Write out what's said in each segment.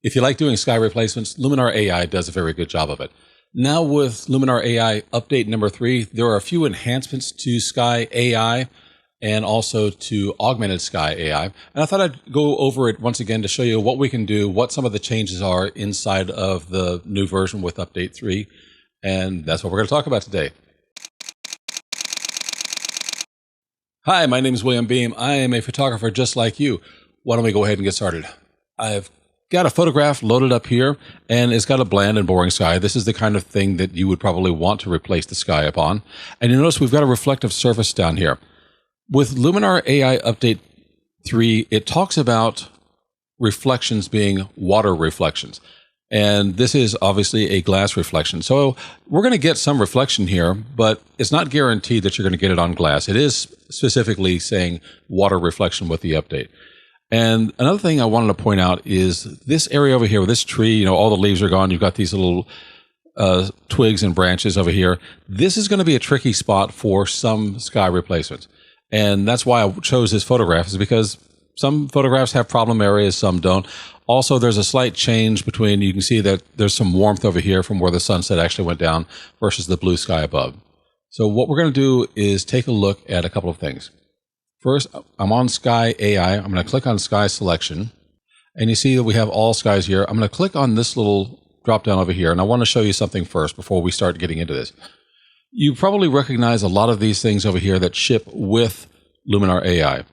If you like doing sky replacements, Luminar AI does a very good job of it. Now with Luminar AI update number 3, there are a few enhancements to Sky AI and also to Augmented Sky AI. And I thought I'd go over it once again to show you what we can do, what some of the changes are inside of the new version with update 3. And that's what we're going to talk about today. Hi, my name is William Beem. I am a photographer just like you. Why don't we go ahead and get started? I've got a photograph loaded up here, and it's got a bland and boring sky. This is the kind of thing that you would probably want to replace the sky upon. And you notice we've got a reflective surface down here. With Luminar AI Update 3, it talks about reflections being water reflections. And this is obviously a glass reflection. So we're going to get some reflection here, but it's not guaranteed that you're going to get it on glass. It is specifically saying water reflection with the update. And another thing I wanted to point out is this area over here with this tree, all the leaves are gone. You've got these little twigs and branches over here. This is going to be a tricky spot for some sky replacements. And that's why I chose this photograph, is because some photographs have problem areas, some don't. Also, there's a slight change between, you can see that there's some warmth over here from where the sunset actually went down versus the blue sky above. So what we're going to do is take a look at a couple of things. First, I'm on Sky AI. I'm going to click on Sky Selection. And you see that we have all skies here. I'm going to click on this little drop down over here. And I want to show you something first before we start getting into this. You probably recognize a lot of these things over here that ship with Luminar AI.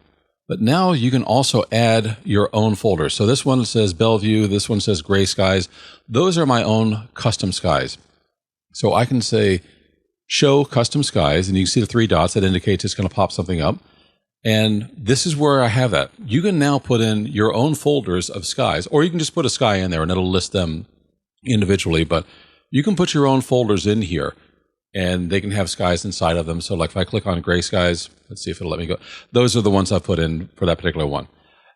But now you can also add your own folders. So this one says Bellevue. This one says Gray Skies. Those are my own custom skies. So I can say Show Custom Skies. And you can see the 3 dots that indicates it's going to pop something up. And this is where I have that. You can now put in your own folders of skies, or you can just put a sky in there and it'll list them individually. But you can put your own folders in here and they can have skies inside of them. So like if I click on Gray Skies, let's see if it'll let me go. Those are the ones I've put in for that particular one.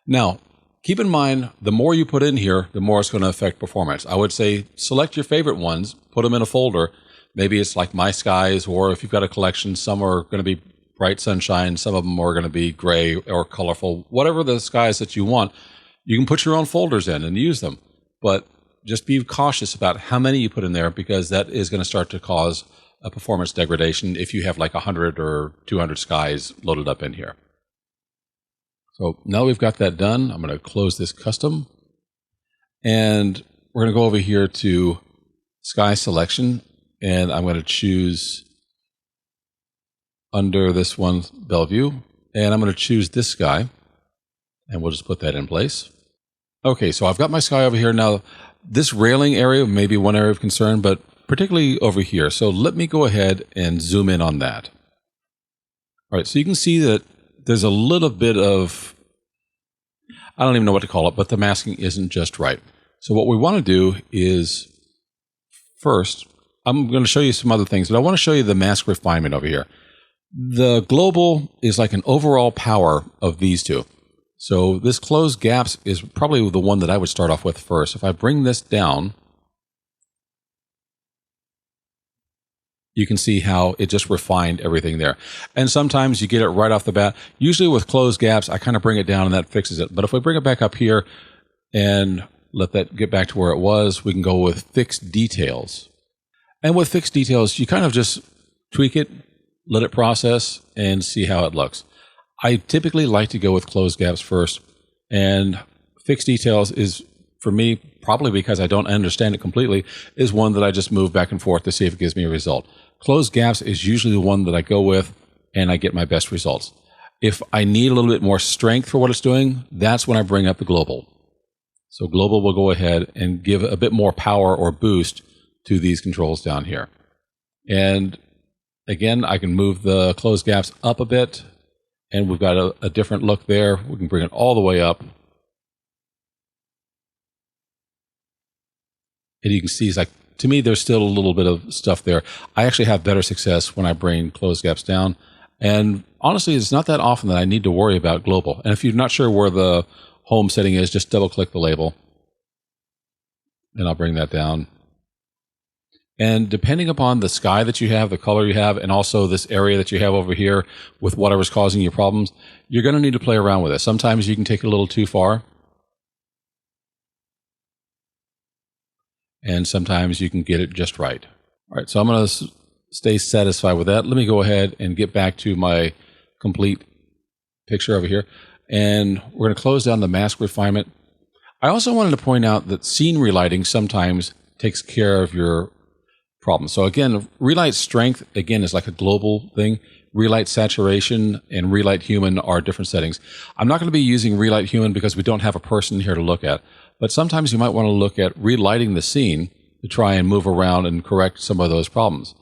Now, keep in mind, the more you put in here, the more it's going to affect performance. I would say select your favorite ones, put them in a folder. Maybe it's like My Skies, or if you've got a collection, some are going to be bright sunshine, some of them are going to be gray or colorful. Whatever the skies that you want, you can put your own folders in and use them. But just be cautious about how many you put in there, because that is going to start to cause a performance degradation if you have like 100 or 200 skies loaded up in here. So now we've got that done. I'm going to close this custom. And we're going to go over here to Sky Selection. And I'm going to choose under this one, Bellevue, and I'm going to choose this sky, and we'll just put that in place. Okay, so I've got my sky over here. Now, this railing area may be one area of concern, but particularly over here. So let me go ahead and zoom in on that. All right, so you can see that there's a little bit of, I don't even know what to call it, but the masking isn't just right. So what we want to do is, first, I'm going to show you some other things, but I want to show you the mask refinement over here. The global is like an overall power of these two. So this closed gaps is probably the one that I would start off with first. If I bring this down, you can see how it just refined everything there. And sometimes you get it right off the bat. Usually with closed gaps, I kind of bring it down and that fixes it. But if we bring it back up here and let that get back to where it was, we can go with fixed details. And with fixed details, you kind of just tweak it, let it process, and see how it looks. I typically like to go with closed gaps first, and fixed details is, for me, probably because I don't understand it completely, is one that I just move back and forth to see if it gives me a result. Closed gaps is usually the one that I go with, and I get my best results. If I need a little bit more strength for what it's doing, that's when I bring up the global. So global will go ahead and give a bit more power or boost to these controls down here. And again, I can move the closed gaps up a bit, and we've got a different look there. We can bring it all the way up. And you can see, it's like, to me, there's still a little bit of stuff there. I actually have better success when I bring closed gaps down. And honestly, it's not that often that I need to worry about global. And if you're not sure where the home setting is, just double click the label. And I'll bring that down. And depending upon the sky that you have, the color you have, and also this area that you have over here with whatever's causing you problems, you're going to need to play around with it. Sometimes you can take it a little too far. and sometimes you can get it just right. All right, so I'm going to stay satisfied with that. Let me go ahead and get back to my complete picture over here, and we're going to close down the mask refinement. I also wanted to point out that scene relighting sometimes takes care of your problem. So again, relight strength, again, is like a global thing. Relight saturation and relight human are different settings. I'm not going to be using relight human because we don't have a person here to look at, but sometimes you might want to look at relighting the scene to try and move around and correct some of those problems.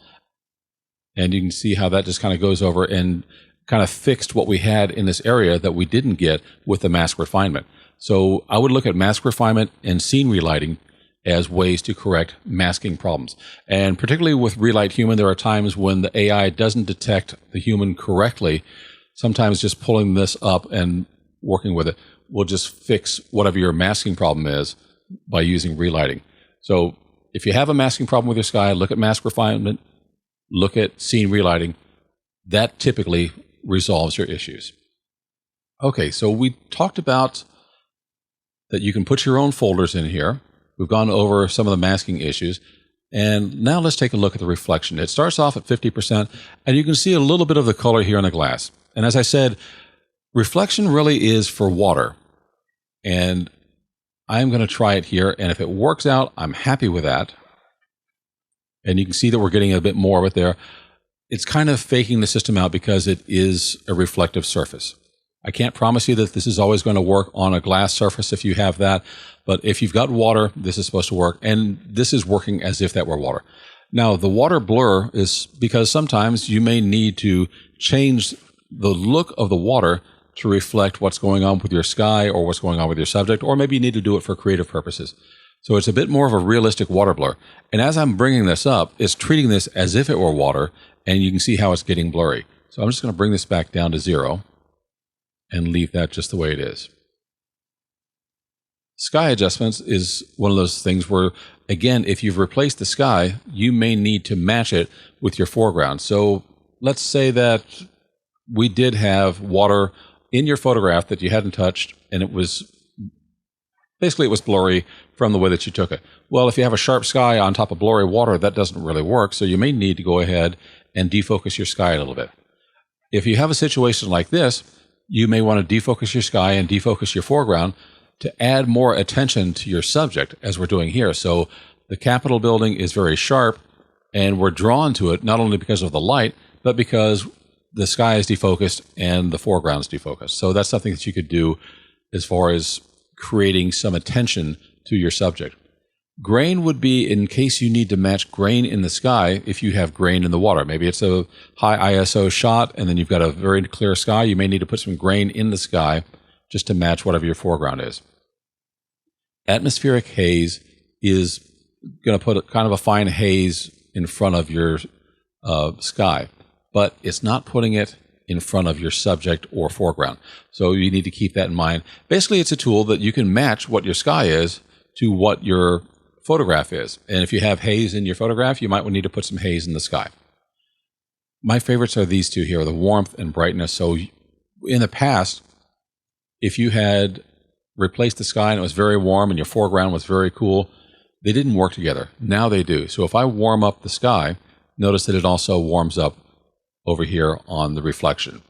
And you can see how that just kind of goes over and kind of fixed what we had in this area that we didn't get with the mask refinement. So I would look at mask refinement and scene relighting as ways to correct masking problems. And particularly with relight human, there are times when the AI doesn't detect the human correctly. Sometimes just pulling this up and working with it will just fix whatever your masking problem is by using relighting. So if you have a masking problem with your sky, look at mask refinement, look at scene relighting. That typically resolves your issues. Okay, so we talked about that you can put your own folders in here. We've gone over some of the masking issues. And now let's take a look at the reflection. It starts off at 50%, and you can see a little bit of the color here in the glass. And as I said, reflection really is for water. And I'm going to try it here, and if it works out, I'm happy with that. And you can see that we're getting a bit more of it there. It's kind of faking the system out because it is a reflective surface. I can't promise you that this is always going to work on a glass surface if you have that, but if you've got water, this is supposed to work, and this is working as if that were water. Now, the water blur is because sometimes you may need to change the look of the water to reflect what's going on with your sky or what's going on with your subject, or maybe you need to do it for creative purposes. So it's a bit more of a realistic water blur. And as I'm bringing this up, it's treating this as if it were water, and you can see how it's getting blurry. So I'm just going to bring this back down to 0 and leave that just the way it is. Sky adjustments is one of those things where, again, if you've replaced the sky, you may need to match it with your foreground. So let's say that we did have water in your photograph that you hadn't touched, and it was blurry from the way that you took it. Well, if you have a sharp sky on top of blurry water, that doesn't really work, so you may need to go ahead and defocus your sky a little bit. If you have a situation like this, you may want to defocus your sky and defocus your foreground to add more attention to your subject, as we're doing here. So the Capitol building is very sharp, and we're drawn to it not only because of the light, but because the sky is defocused and the foreground is defocused. So that's something that you could do as far as creating some attention to your subject. Grain would be in case you need to match grain in the sky if you have grain in the water. Maybe it's a high ISO shot and then you've got a very clear sky. You may need to put some grain in the sky just to match whatever your foreground is. Atmospheric haze is going to put kind of a fine haze in front of your sky, but it's not putting it in front of your subject or foreground. So you need to keep that in mind. Basically, it's a tool that you can match what your sky is to what your photograph is. And if you have haze in your photograph, you might need to put some haze in the sky. My favorites are these two here, the warmth and brightness. So in the past, if you had replaced the sky and it was very warm and your foreground was very cool, they didn't work together. Now they do. So if I warm up the sky, notice that it also warms up over here on the reflection.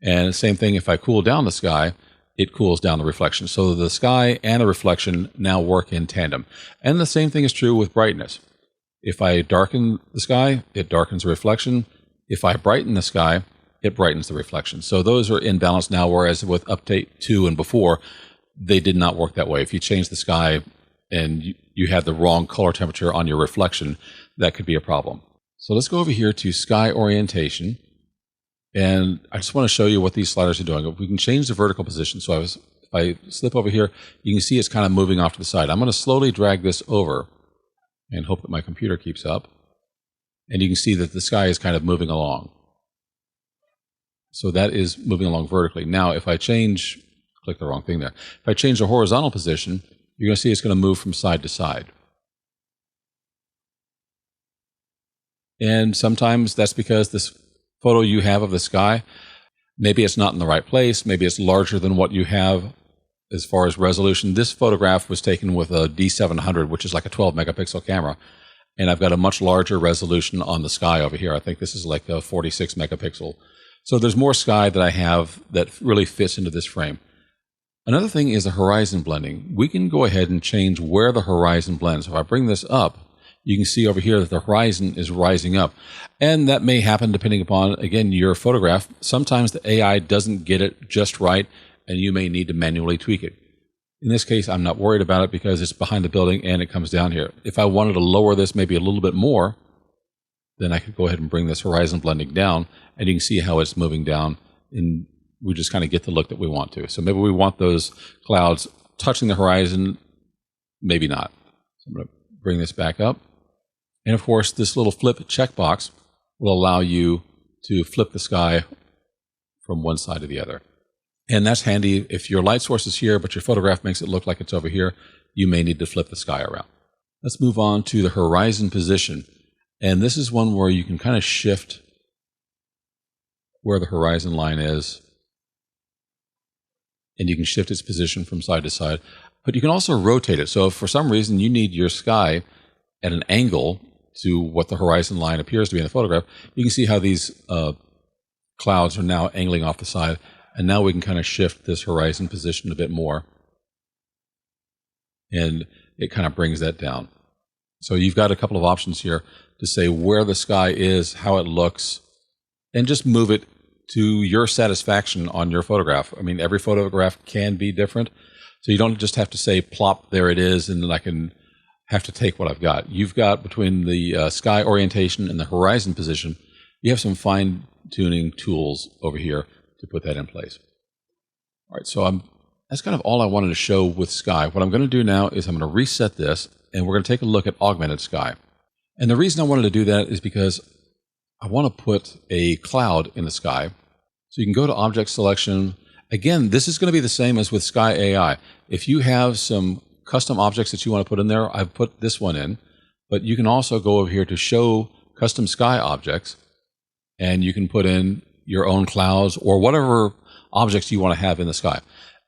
And the same thing, if I cool down the sky, it cools down the reflection. So the sky and the reflection now work in tandem. And the same thing is true with brightness. If I darken the sky, it darkens the reflection. If I brighten the sky, it brightens the reflection. So those are in balance now, whereas with update 2 and before, they did not work that way. If you change the sky and you had the wrong color temperature on your reflection, that could be a problem. So let's go over here to sky orientation. And I just want to show you what these sliders are doing. We can change the vertical position. So if I slip over here, you can see it's kind of moving off to the side. I'm going to slowly drag this over and hope that my computer keeps up. And you can see that the sky is kind of moving along. So that is moving along vertically. Now, if I change, click the wrong thing there. If I change the horizontal position, you're going to see it's going to move from side to side. And sometimes that's because this photo you have of the sky, maybe it's not in the right place, maybe it's larger than what you have as far as resolution. This photograph was taken with a D700, which is like a 12 megapixel camera. And I've got a much larger resolution on the sky over here. I think this is like a 46 megapixel. So there's more sky that I have that really fits into this frame. Another thing is the horizon blending. We can go ahead and change where the horizon blends. So if I bring this up, you can see over here that the horizon is rising up. And that may happen depending upon, again, your photograph. Sometimes the AI doesn't get it just right, and you may need to manually tweak it. In this case, I'm not worried about it because it's behind the building and it comes down here. If I wanted to lower this maybe a little bit more, then I could go ahead and bring this horizon blending down, and you can see how it's moving down, and we just kind of get the look that we want to. So maybe we want those clouds touching the horizon, maybe not. So I'm going to bring this back up. And of course, this little flip checkbox will allow you to flip the sky from one side to the other. And that's handy. If your light source is here, but your photograph makes it look like it's over here, you may need to flip the sky around. Let's move on to the horizon position. And this is one where you can kind of shift where the horizon line is. And you can shift its position from side to side. But you can also rotate it. So if for some reason you need your sky at an angle to what the horizon line appears to be in the photograph, you can see how these clouds are now angling off the side. And now we can kind of shift this horizon position a bit more. And it kind of brings that down. So you've got a couple of options here to say where the sky is, how it looks, and just move it to your satisfaction on your photograph. I mean, every photograph can be different. So you don't just have to say, plop, there it is, and then I can have to take what I've got. You've got between the sky orientation and the horizon position, you have some fine-tuning tools over here to put that in place. All right, so that's kind of all I wanted to show with sky. What I'm going to do now is I'm going to reset this, and we're going to take a look at Augmented Sky. And the reason I wanted to do that is because I want to put a cloud in the sky. So you can go to Object Selection. Again, this is going to be the same as with Sky AI. If you have some custom objects that you want to put in there, I've put this one in. But you can also go over here to Show Custom Sky Objects, and you can put in your own clouds or whatever objects you want to have in the sky.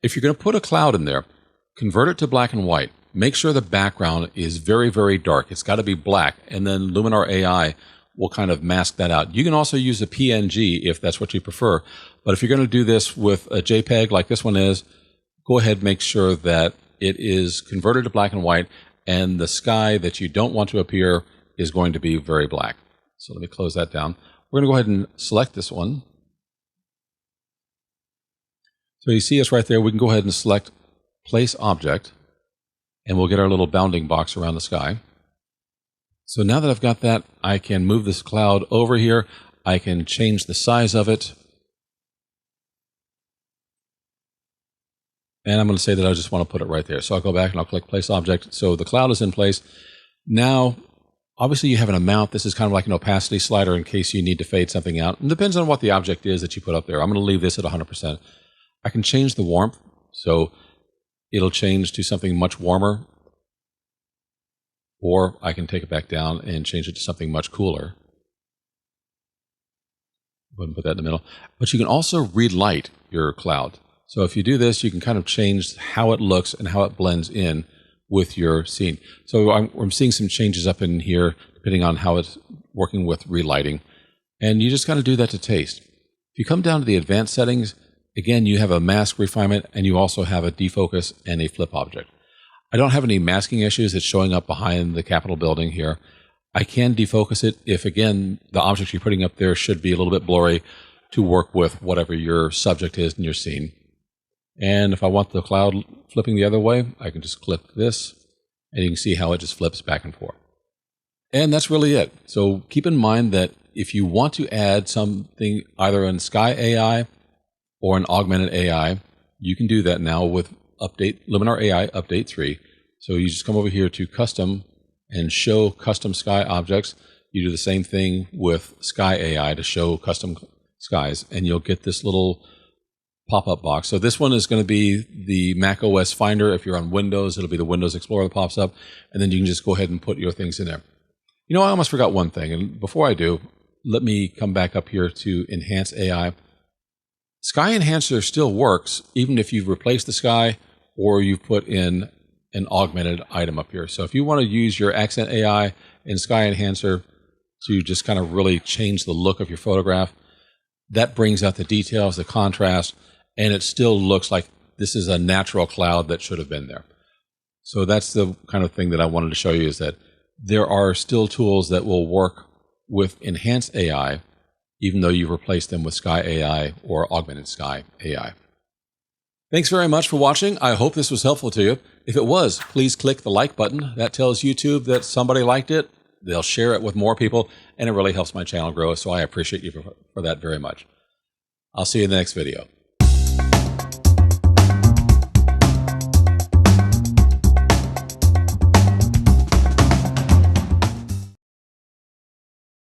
If you're going to put a cloud in there, convert it to black and white. Make sure the background is very, very dark. It's got to be black, and then Luminar AI will kind of mask that out. You can also use a PNG if that's what you prefer, but if you're going to do this with a JPEG like this one is, go ahead and make sure that it is converted to black and white, and the sky that you don't want to appear is going to be very black. So let me close that down. We're going to go ahead and select this one. So you see us right there. We can go ahead and select Place Object, and we'll get our little bounding box around the sky. So now that I've got that, I can move this cloud over here. I can change the size of it. And I'm going to say that I just want to put it right there. So I'll go back and I'll click Place Object. So the cloud is in place. Now, obviously you have an amount. This is kind of like an opacity slider in case you need to fade something out. It depends on what the object is that you put up there. I'm going to leave this at 100%. I can change the warmth. So it'll change to something much warmer. Or I can take it back down and change it to something much cooler. Go ahead and put that in the middle. But you can also relight your cloud. So if you do this, you can kind of change how it looks and how it blends in with your scene. So I'm seeing some changes up in here depending on how it's working with relighting. And you just kind of do that to taste. If you come down to the advanced settings, again, you have a mask refinement and you also have a defocus and a flip object. I don't have any masking issues. It's showing up behind the Capitol building here. I can defocus it if, again, the object you're putting up there should be a little bit blurry to work with whatever your subject is in your scene. And if I want the cloud flipping the other way, I can just click this, and you can see how it just flips back and forth. And that's really it. So keep in mind that if you want to add something either in Sky AI or an Augmented AI, you can do that now with Luminar AI Update 3. So you just come over here to Custom and Show Custom Sky Objects. You do the same thing with Sky AI to show custom skies, and you'll get this little pop-up box. So this one is going to be the Mac OS Finder. If you're on Windows, it'll be the Windows Explorer that pops up, and then you can just go ahead and put your things in there. You know, I almost forgot one thing, and before I do, let me come back up here to Enhance AI. Sky Enhancer still works, even if you've replaced the sky or you've put in an augmented item up here. So if you want to use your Accent AI and Sky Enhancer to just kind of really change the look of your photograph, that brings out the details, the contrast, and it still looks like this is a natural cloud that should have been there. So that's the kind of thing that I wanted to show you, is that there are still tools that will work with enhanced AI, even though you've replaced them with Sky AI or Augmented Sky AI. Thanks very much for watching. I hope this was helpful to you. If it was, please click the like button. That tells YouTube that somebody liked it. They'll share it with more people, and it really helps my channel grow, so I appreciate you for that very much. I'll see you in the next video.